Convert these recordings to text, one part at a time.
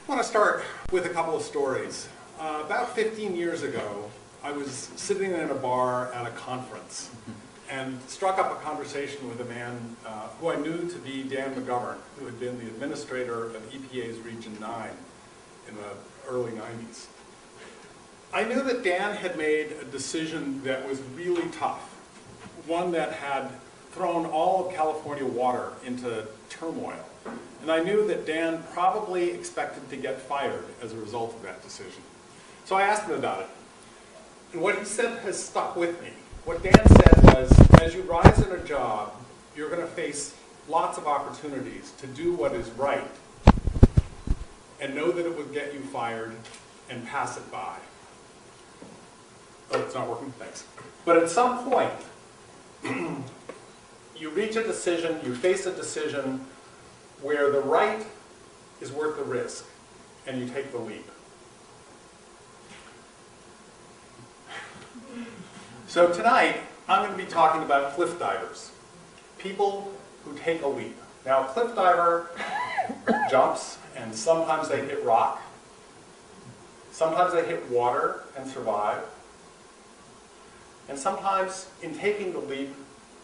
I want to start with a couple of stories. About 15 years ago, I was sitting in a bar at a conference and struck up a conversation with a man who I knew to be Dan McGovern, who had been the administrator of EPA's Region 9 in the early 90s. I knew that Dan had made a decision that was really tough, one that had thrown all of California water into turmoil. And I knew that Dan probably expected to get fired as a result of that decision. So I asked him about it. And what he said has stuck with me. What Dan said was, as you rise in a job, you're going to face lots of opportunities to do what is right and know that it would get you fired and pass it by. Oh, it's not working? Thanks. But at some point, you reach a decision, you face a decision where the right is worth the risk, and you take the leap. So tonight, I'm going to be talking about cliff divers, people who take a leap. Now, a cliff diver jumps, and sometimes they hit rock. Sometimes they hit water and survive. And sometimes, in taking the leap,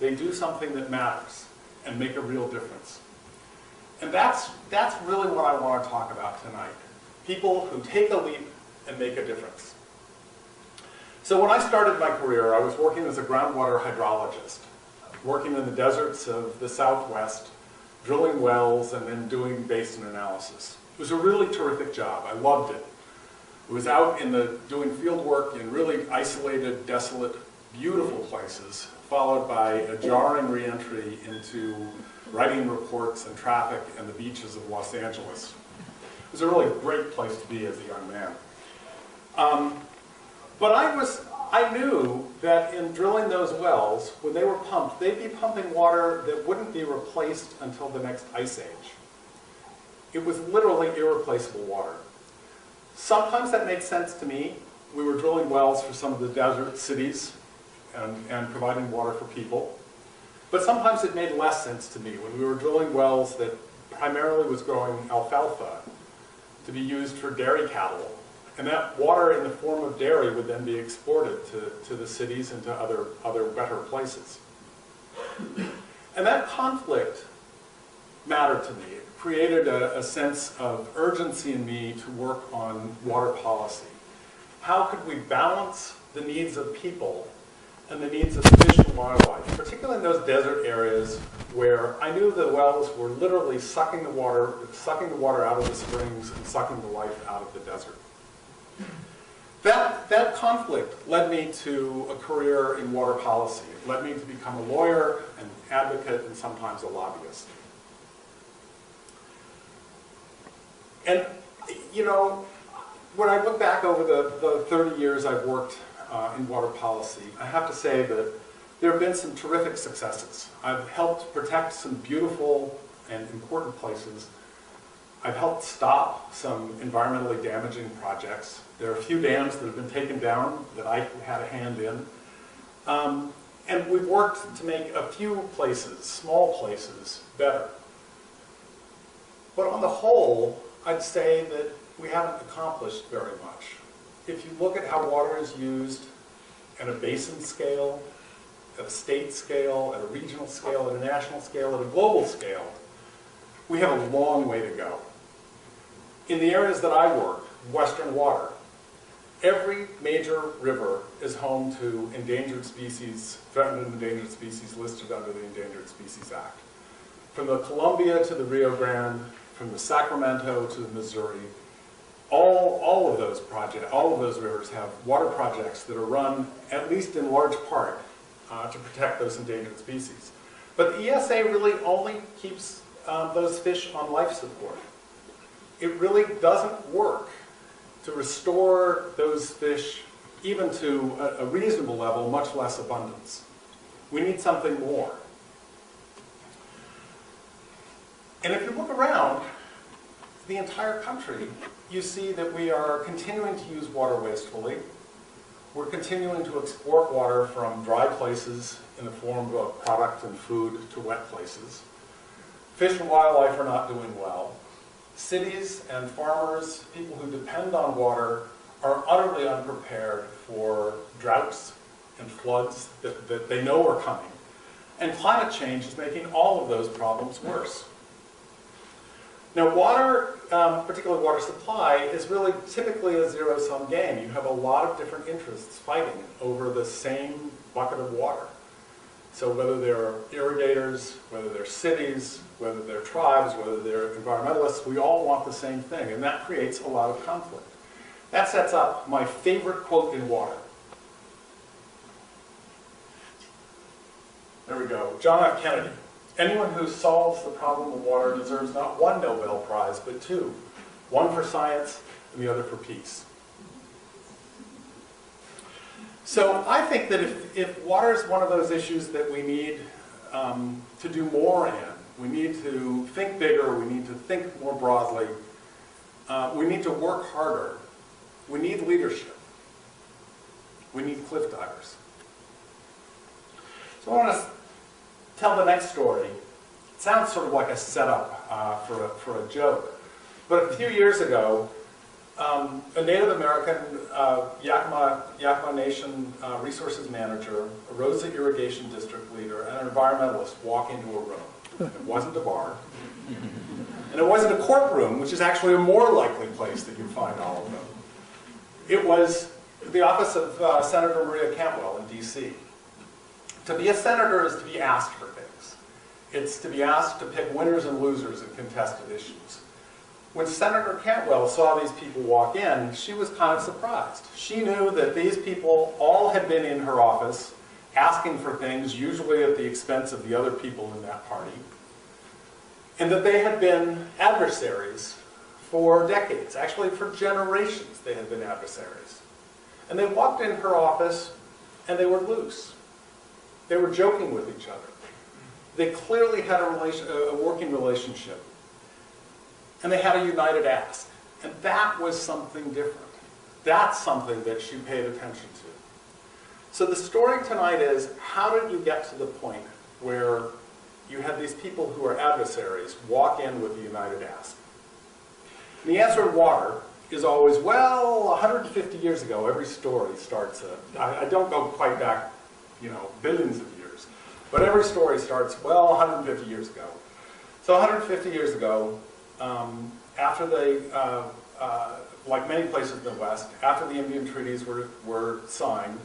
they do something that matters and make a real difference. And that's really what I want to talk about tonight. People who take a leap and make a difference. So when I started my career, I was working as a groundwater hydrologist, working in the deserts of the Southwest, drilling wells and then doing basin analysis. It was a really terrific job. I loved it. It was out doing field work in really isolated, desolate, beautiful places, followed by a jarring re-entry into writing reports and traffic and the beaches of Los Angeles. It was a really great place to be as a young man. But I knew that in drilling those wells, when they were pumped, they'd be pumping water that wouldn't be replaced until the next ice age. It was literally irreplaceable water. Sometimes that made sense to me. We were drilling wells for some of the desert cities and providing water for people. But sometimes it made less sense to me when we were drilling wells that primarily was growing alfalfa to be used for dairy cattle. And that water in the form of dairy would then be exported to the cities and to other better places. And that conflict mattered to me. It created a sense of urgency in me to work on water policy. How could we balance the needs of people and the needs of fish and wildlife, particularly in those desert areas where I knew the wells were literally sucking the water out of the springs and sucking the life out of the desert. That conflict led me to a career in water policy. It led me to become a lawyer, an advocate, and sometimes a lobbyist. And, you know, when I look back over the 30 years I've worked in water policy, I have to say that there have been some terrific successes. I've helped protect some beautiful and important places. I've helped stop some environmentally damaging projects. There are a few dams that have been taken down that I had a hand in. And we've worked to make a few places, small places, better. But on the whole, I'd say that we haven't accomplished very much. If you look at how water is used at a basin scale, at a state scale, at a regional scale, at a national scale, at a global scale, we have a long way to go. In the areas that I work, Western water, every major river is home to endangered species, threatened and endangered species listed under the Endangered Species Act. From the Columbia to the Rio Grande, from the Sacramento to the Missouri, all of those rivers have water projects that are run, at least in large part, to protect those endangered species. But the ESA really only keeps those fish on life support. It really doesn't work to restore those fish even to a reasonable level, much less abundance. We need something more. And if you look around the entire country, you see that we are continuing to use water wastefully. We're continuing to export water from dry places in the form of product and food to wet places. Fish and wildlife are not doing well. Cities and farmers, people who depend on water, are utterly unprepared for droughts and floods that they know are coming. And climate change is making all of those problems worse. Now water, particularly water supply, is really typically a zero-sum game. You have a lot of different interests fighting over the same bucket of water. So whether they're irrigators, whether they're cities, whether they're tribes, whether they're environmentalists, we all want the same thing, and that creates a lot of conflict. That sets up my favorite quote in water. There we go. John F. Kennedy. Anyone who solves the problem of water deserves not one Nobel Prize, but two. One for science and the other for peace. So I think that if water is one of those issues that we need to do more in, we need to think bigger, we need to think more broadly, we need to work harder, we need leadership, we need cliff divers. So I want to tell the next story. It sounds sort of like a setup for a joke, but a few years ago, a Native American Yakima Nation resources manager, a Rosa Irrigation District leader, and an environmentalist walk into a room. It wasn't a bar, and it wasn't a courtroom, which is actually a more likely place that you find all of them. It was the office of Senator Maria Cantwell in D.C. To be a senator is to be asked for things. It's to be asked to pick winners and losers in contested issues. When Senator Cantwell saw these people walk in, she was kind of surprised. She knew that these people all had been in her office asking for things, usually at the expense of the other people in that party, and that they had been adversaries for decades. Actually, for generations, they had been adversaries. And they walked in her office, and they were loose. They were joking with each other. They clearly had a working relationship. And they had a united ask. And that was something different. That's something that she paid attention to. So the story tonight is, how did you get to the point where you had these people who are adversaries walk in with a united ask? And the answer in water is always, well, 150 years ago, every story starts, I don't go quite back, billions of years, but every story starts, well, 150 years ago. So 150 years ago, after like many places in the West, after the Indian treaties were signed,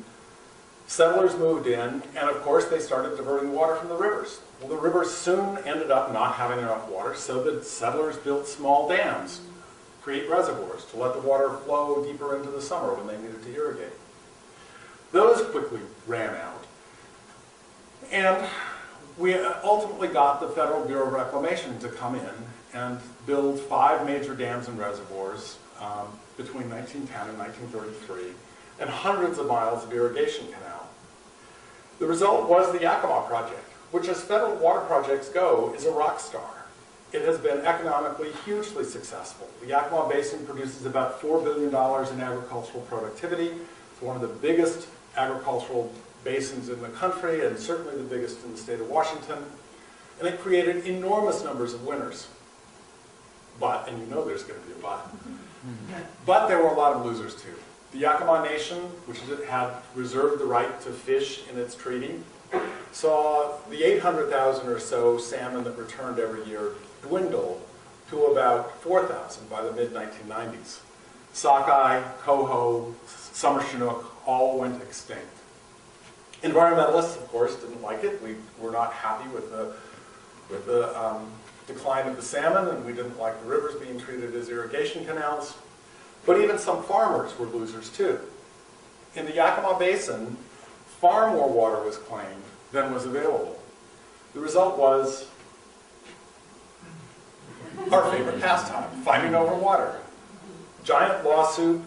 settlers moved in, and of course they started diverting water from the rivers. Well, the rivers soon ended up not having enough water, so the settlers built small dams, create reservoirs to let the water flow deeper into the summer when they needed to irrigate. Those quickly ran out. And we ultimately got the Federal Bureau of Reclamation to come in and build 5 major dams and reservoirs between 1910 and 1933, and hundreds of miles of irrigation canal. The result was the Yakima Project, which as federal water projects go, is a rock star. It has been economically hugely successful. The Yakima Basin produces about $4 billion in agricultural productivity. It's one of the biggest agricultural basins in the country, and certainly the biggest in the state of Washington. And it created enormous numbers of winners. But, and you know there's going to be a but there were a lot of losers too. The Yakima Nation, which had reserved the right to fish in its treaty, saw the 800,000 or so salmon that returned every year dwindle to about 4,000 by the mid-1990s. Sockeye, coho, summer chinook all went extinct. Environmentalists, of course, didn't like it. We were not happy with the decline of the salmon, and we didn't like the rivers being treated as irrigation canals. But even some farmers were losers too. In the Yakima Basin, far more water was claimed than was available. The result was our favorite pastime, fighting over water. Giant lawsuit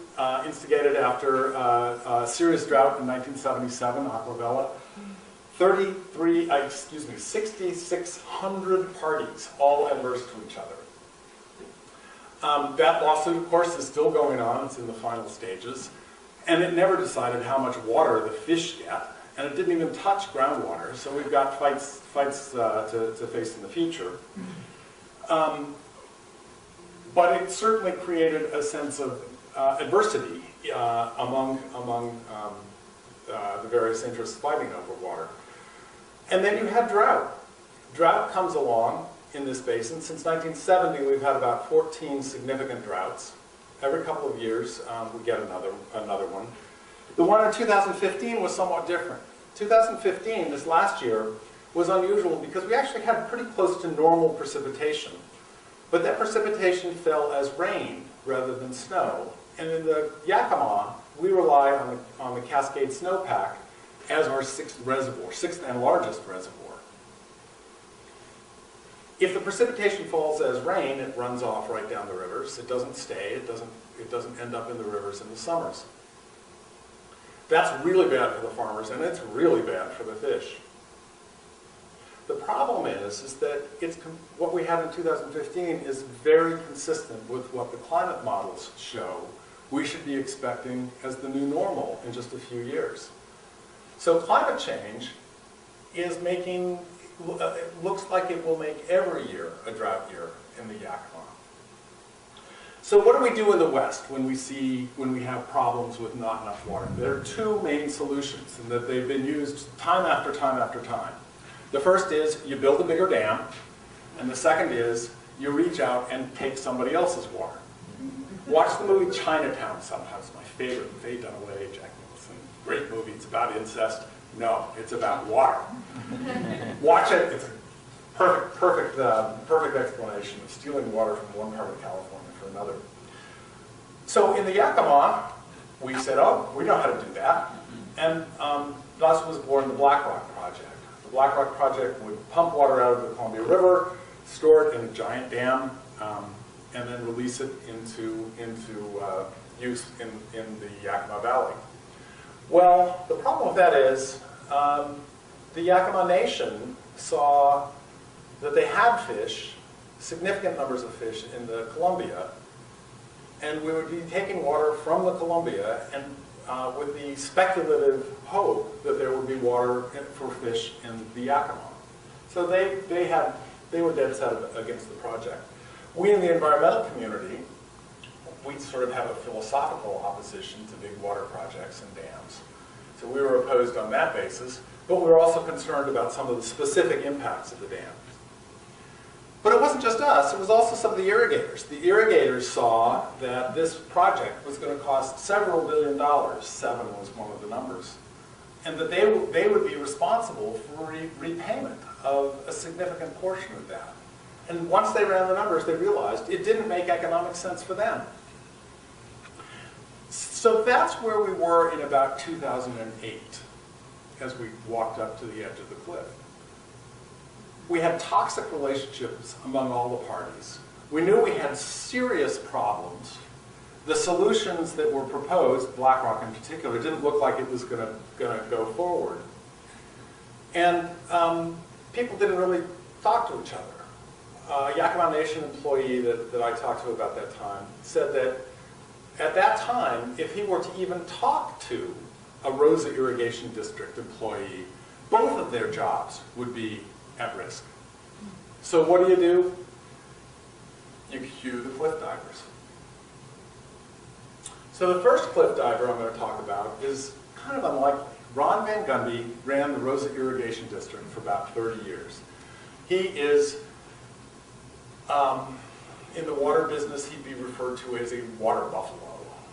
instigated after a serious drought in 1977, Aquavella. 6,600 parties, all adverse to each other. That lawsuit, of course, is still going on. It's in the final stages. And it never decided how much water the fish get. And it didn't even touch groundwater. So we've got fights to face in the future. But it certainly created a sense of adversity among the various interests fighting over water. And then you had drought. Drought comes along in this basin. Since 1970, we've had about 14 significant droughts. Every couple of years, we get another one. The one in 2015 was somewhat different. 2015, this last year, was unusual because we actually had pretty close to normal precipitation. But that precipitation fell as rain rather than snow. And in the Yakima, we rely on the Cascade snowpack as our sixth and largest reservoir. If the precipitation falls as rain, it runs off right down the rivers. It doesn't stay. It doesn't end up in the rivers in the summers. That's really bad for the farmers, and it's really bad for the fish. The problem is that what we had in 2015 is very consistent with what the climate models show we should be expecting as the new normal in just a few years. So climate change is looks like it will make every year a drought year in the Yakima. So what do we do in the West when we have problems with not enough water? There are two main solutions, and that they've been used time after time after time. The first is you build a bigger dam, and the second is you reach out and take somebody else's water. Watch the movie Chinatown sometime. It's my favorite. Faye Dunaway, Jack Nicholson. Great movie. It's about incest. No, it's about water. Watch it. It's a perfect explanation of stealing water from one part of California for another. So in the Yakima, we said, oh, we know how to do that. And thus was born the Black Rock Project. The Black Rock Project would pump water out of the Columbia River, store it in a giant dam, and then release it into use in the Yakima Valley. Well, the problem with that is the Yakima Nation saw that they had fish, significant numbers of fish in the Columbia, and we would be taking water from the Columbia and with the speculative hope that there would be water for fish in the Yakima. So they were dead set against the project. We in the environmental community, we sort of have a philosophical opposition to big water projects and dams. So we were opposed on that basis, but we were also concerned about some of the specific impacts of the dam. But it wasn't just us, it was also some of the irrigators. The irrigators saw that this project was going to cost several $billion, 7 was one of the numbers, and that they would be responsible for repayment of a significant portion of that. And once they ran the numbers, they realized it didn't make economic sense for them. So that's where we were in about 2008, as we walked up to the edge of the cliff. We had toxic relationships among all the parties. We knew we had serious problems. The solutions that were proposed, BlackRock in particular, didn't look like it was going to go forward. And people didn't really talk to each other. A Yakima Nation employee that I talked to about that time said that at that time, if he were to even talk to a Rosa Irrigation District employee, both of their jobs would be at risk. So what do? You cue the cliff divers. So the first cliff diver I'm going to talk about is kind of unlikely. Ron Van Gundy ran the Rosa Irrigation District for about 30 years. He is, in the water business, he'd be referred to as a water buffalo.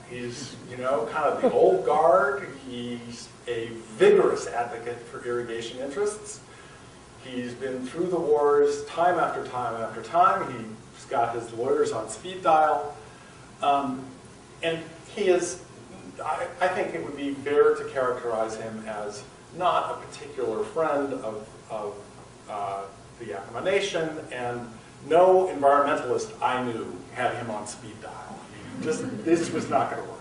He's, kind of the old guard. He's a vigorous advocate for irrigation interests. He's been through the wars time after time after time. He's got his lawyers on speed dial. And he is, I think it would be fair to characterize him as not a particular friend of the Yakima Nation, and no environmentalist I knew had him on speed dial. This was not going to work.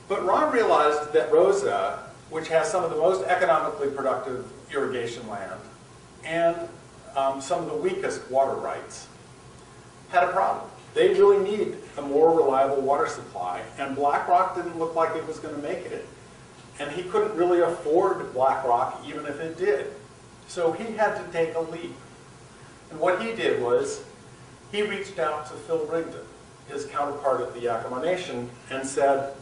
But Ron realized that Rosa, which has some of the most economically productive irrigation land and some of the weakest water rights, had a problem. They really need a more reliable water supply, and BlackRock didn't look like it was going to make it. And he couldn't really afford BlackRock even if it did. So he had to take a leap. And what he did was he reached out to Phil Rigdon, his counterpart at the Yakima Nation, and said,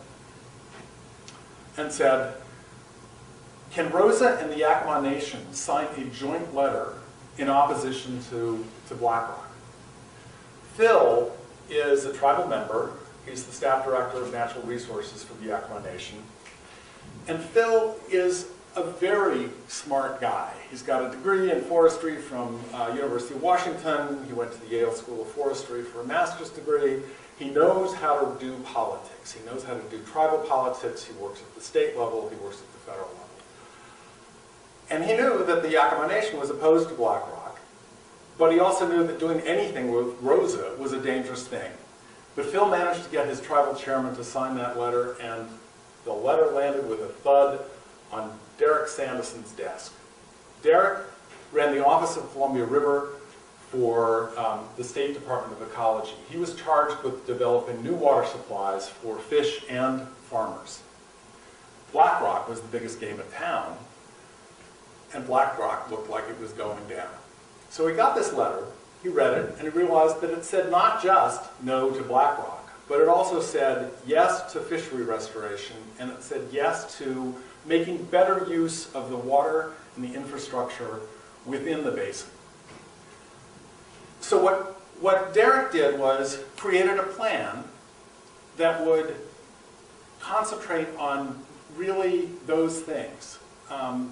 can Rosa and the Yakima Nation sign a joint letter in opposition to BlackRock? Phil is a tribal member. He's the staff director of natural resources for the Yakima Nation. And Phil is a very smart guy. He's got a degree in forestry from University of Washington. He went to the Yale School of Forestry for a master's degree. He knows how to do politics. He knows how to do tribal politics. He works at the state level. He works at the federal level. And he knew that the Yakima Nation was opposed to BlackRock, but he also knew that doing anything with Rosa was a dangerous thing. But Phil managed to get his tribal chairman to sign that letter, and the letter landed with a thud on Derek Sandison's desk. Derek ran the Office of Columbia River for the State Department of Ecology. He was charged with developing new water supplies for fish and farmers. BlackRock was the biggest game in town, and BlackRock looked like it was going down. So he got this letter, he read it, and he realized that it said not just no to BlackRock, but it also said yes to fishery restoration, and it said yes to making better use of the water and the infrastructure within the basin. So what Derek did was created a plan that would concentrate on really those things.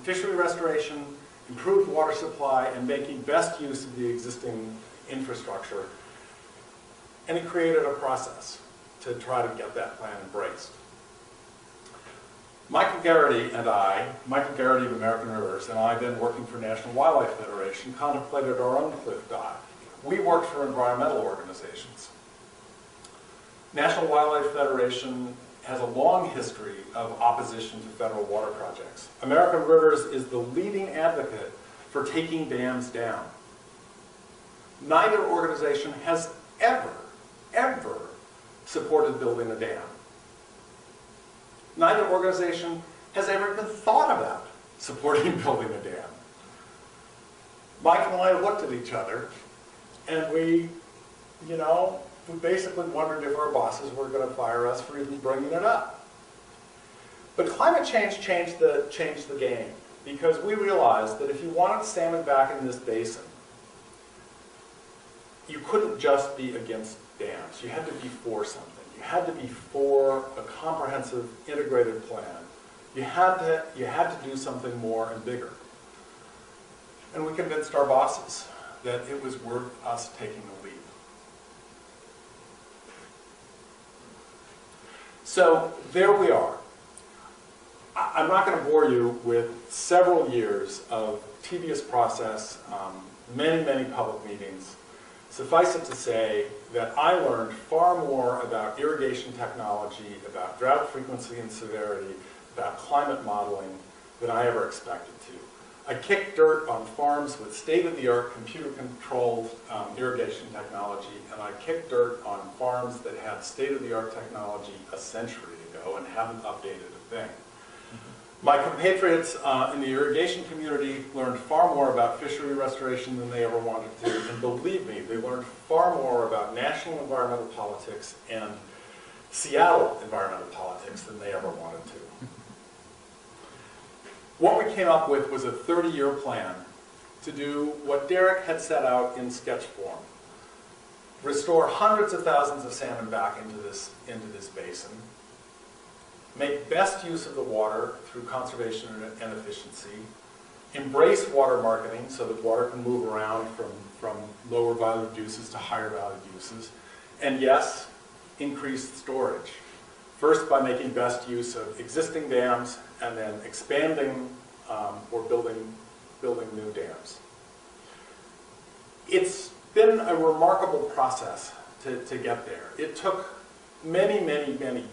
Fishery restoration, improved water supply, and making best use of the existing infrastructure. And he created a process to try to get that plan embraced. Michael Garrity and I, Michael Garrity of American Rivers, and I, then working for National Wildlife Federation, contemplated our own cliff dive. We worked for environmental organizations. National Wildlife Federation has a long history of opposition to federal water projects. American Rivers is the leading advocate for taking dams down. Neither organization has ever supported building a dam. Neither organization has ever even thought about supporting building a dam. Mike and I looked at each other, and we basically wondered if our bosses were going to fire us for even bringing it up. But climate change changed the game, because we realized that if you wanted salmon back in this basin, you couldn't just be against dams. You had to be for something. You had to be for a comprehensive, integrated plan. You had to do something more and bigger. And we convinced our bosses that it was worth us taking the lead. So there we are. I'm not going to bore you with several years of tedious process, many public meetings. Suffice it to say that I learned far more about irrigation technology, about drought frequency and severity, about climate modeling than I ever expected to. I kicked dirt on farms with state-of-the-art computer-controlled irrigation technology, and I kicked dirt on farms that had state-of-the-art technology a century ago and haven't updated a thing. My compatriots in the irrigation community learned far more about fishery restoration than they ever wanted to, and believe me, they learned far more about national environmental politics and Seattle environmental politics than they ever wanted to. What we came up with was a 30-year plan to do what Derek had set out in sketch form. Restore hundreds of thousands of salmon back into this basin, make best use of the water through conservation and efficiency, embrace water marketing so that water can move around from lower valued uses to higher valued uses, and yes, increase storage. First by making best use of existing dams, and then expanding or building new dams. It's been a remarkable process to get there. It took many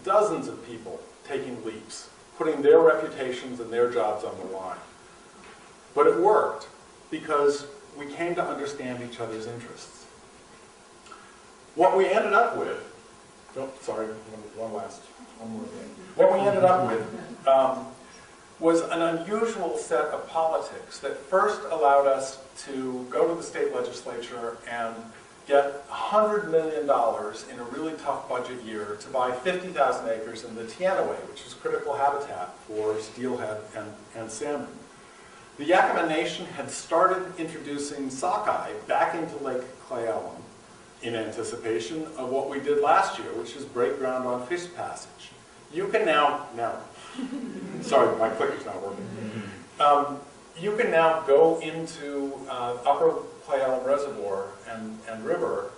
dozens of people taking leaps, putting their reputations and their jobs on the line. But it worked because we came to understand each other's interests. What we ended up with, one more thing. What we ended up with was an unusual set of politics that first allowed us to go to the state legislature and get $100 million in a really tough budget year to buy 50,000 acres in the Tianaway, which is critical habitat for steelhead and salmon. The Yakima Nation had started introducing sockeye back into Lake Cle Elum in anticipation of what we did last year, which is break ground on fish passage. You can now sorry, my clicker's not working. You can now go into Upper Cle Elum Reservoir and River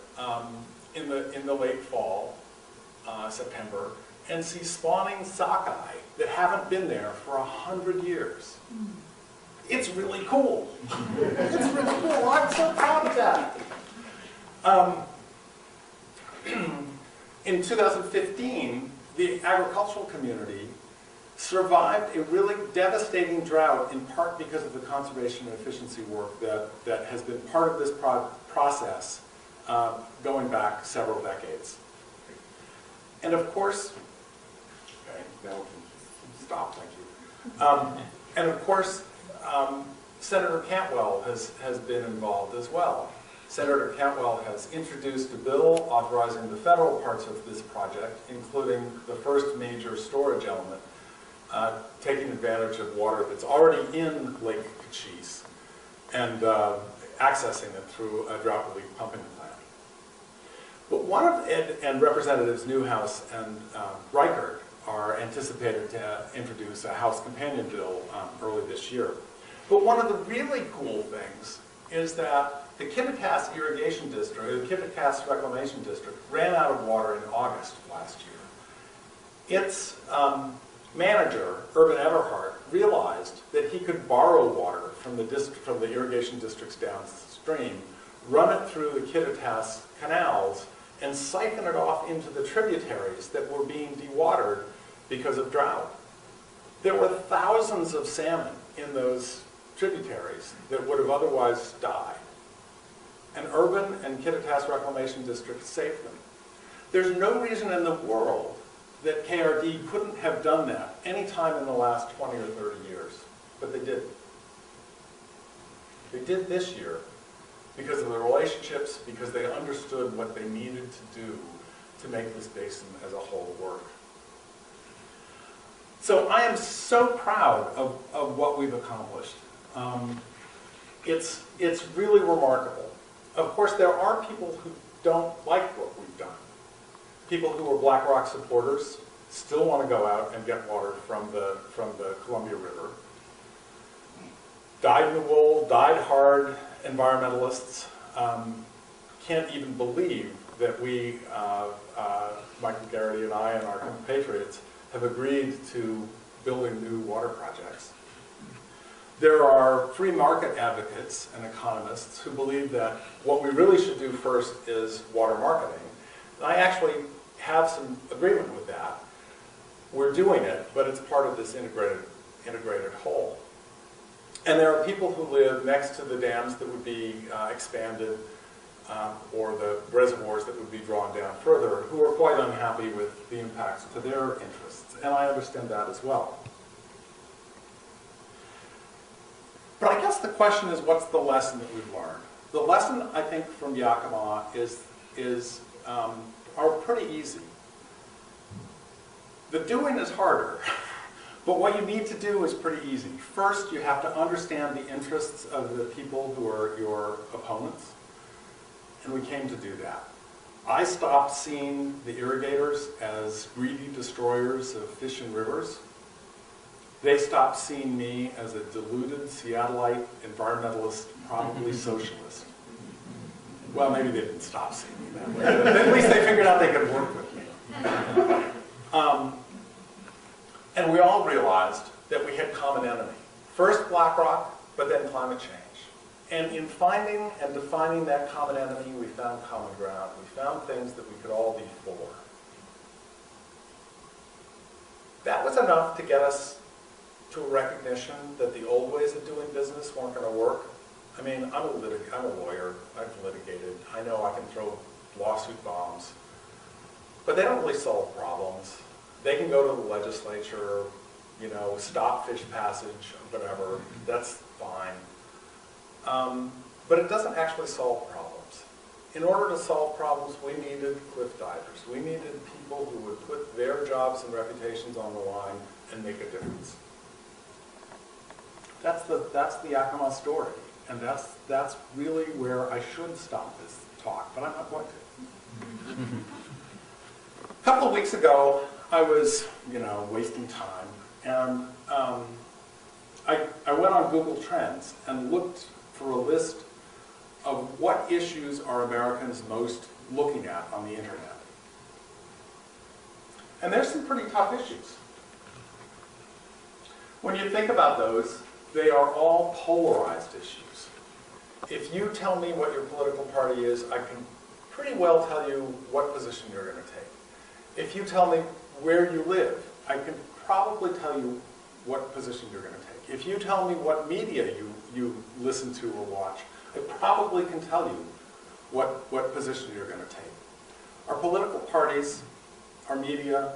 in the late fall, September, and see spawning sockeye that haven't been there for 100 years. It's really cool. It's really cool. I'm so proud of that. In 2015, the agricultural community survived a really devastating drought, in part because of the conservation and efficiency work that has been part of this process going back several decades. And of course, okay, now we can stop, thank you. And of course, Senator Cantwell has been involved as well. Senator Cantwell has introduced a bill authorizing the federal parts of this project, including the first major storage element, taking advantage of water that's already in Lake Cochise and accessing it through a drought relief pumping plant. But one of Ed and Representatives Newhouse and Reichert are anticipated to introduce a House companion bill early this year. But one of the really cool things is that the Kittitas Irrigation District, or the Kittitas Reclamation District, ran out of water in August last year. Its manager, Urban Everhart, realized that he could borrow water from the irrigation districts downstream, run it through the Kittitas canals, and siphon it off into the tributaries that were being dewatered because of drought. There were thousands of salmon in those tributaries that would have otherwise died. And Urban and Kittitas Reclamation District saved them. There's no reason in the world that KRD couldn't have done that any time in the last 20 or 30 years, but they didn't. They did this year because of the relationships, because they understood what they needed to do to make this basin as a whole work. So I am so proud of what we've accomplished. It's really remarkable. Of course, there are people who don't like what we've done. People who are Black Rock supporters still want to go out and get water from the Columbia River. Dyed-in-the-wool, dyed-hard environmentalists can't even believe that we, Michael Garrity and I and our compatriots, have agreed to building new water projects. There are free market advocates and economists who believe that what we really should do first is water marketing. And I actually have some agreement with that. We're doing it, but it's part of this integrated whole. And there are people who live next to the dams that would be expanded or the reservoirs that would be drawn down further who are quite unhappy with the impacts to their interests. And I understand that as well. But I guess the question is, what's the lesson that we've learned? The lesson, I think, from Yakima are pretty easy. The doing is harder, but what you need to do is pretty easy. First, you have to understand the interests of the people who are your opponents, and we came to do that. I stopped seeing the irrigators as greedy destroyers of fish and rivers. They stopped seeing me as a deluded Seattleite environmentalist, probably socialist. Well, maybe they didn't stop seeing me that way, but at least they figured out they could work with me. And we all realized that we had common enemy. First BlackRock, but then climate change. And in finding and defining that common enemy, we found common ground. We found things that we could all be for. That was enough to get us to a recognition that the old ways of doing business weren't going to work. I mean, I'm a lawyer. I've litigated. I know I can throw lawsuit bombs. But they don't really solve problems. They can go to the legislature, you know, stop fish passage, whatever. That's fine. But it doesn't actually solve problems. in order to solve problems, we needed cliff divers. We needed people who would put their jobs and reputations on the line and make a difference. That's the Yakima story, and that's really where I should stop this talk, but I'm not going to. A couple of weeks ago, I was, wasting time, and I went on Google Trends and looked for a list of what issues are Americans most looking at on the internet. And there's some pretty tough issues. When you think about those, they are all polarized issues. If you tell me what your political party is, I can pretty well tell you what position you're going to take. If you tell me where you live, I can probably tell you what position you're going to take. If you tell me what media you listen to or watch, I probably can tell you what position you're going to take. Our political parties, our media,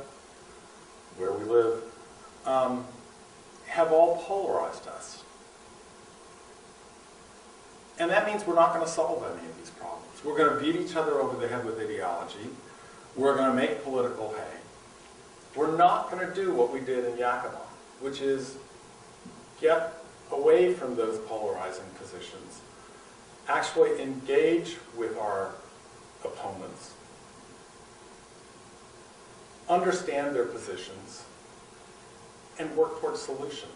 where we live, have all polarized us. And that means we're not going to solve any of these problems. We're going to beat each other over the head with ideology. We're going to make political hay. We're not going to do what we did in Yakima, which is get away from those polarizing positions, actually engage with our opponents, understand their positions, and work towards solution.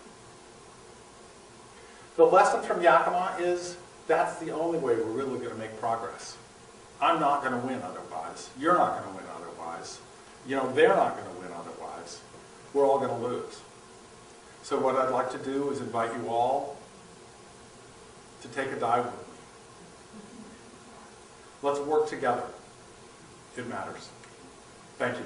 The lesson from Yakima is that's the only way we're really going to make progress. I'm not going to win otherwise. You're not going to win otherwise. They're not going to win otherwise. We're all going to lose. So what I'd like to do is invite you all to take a dive with me. Let's work together. It matters. Thank you.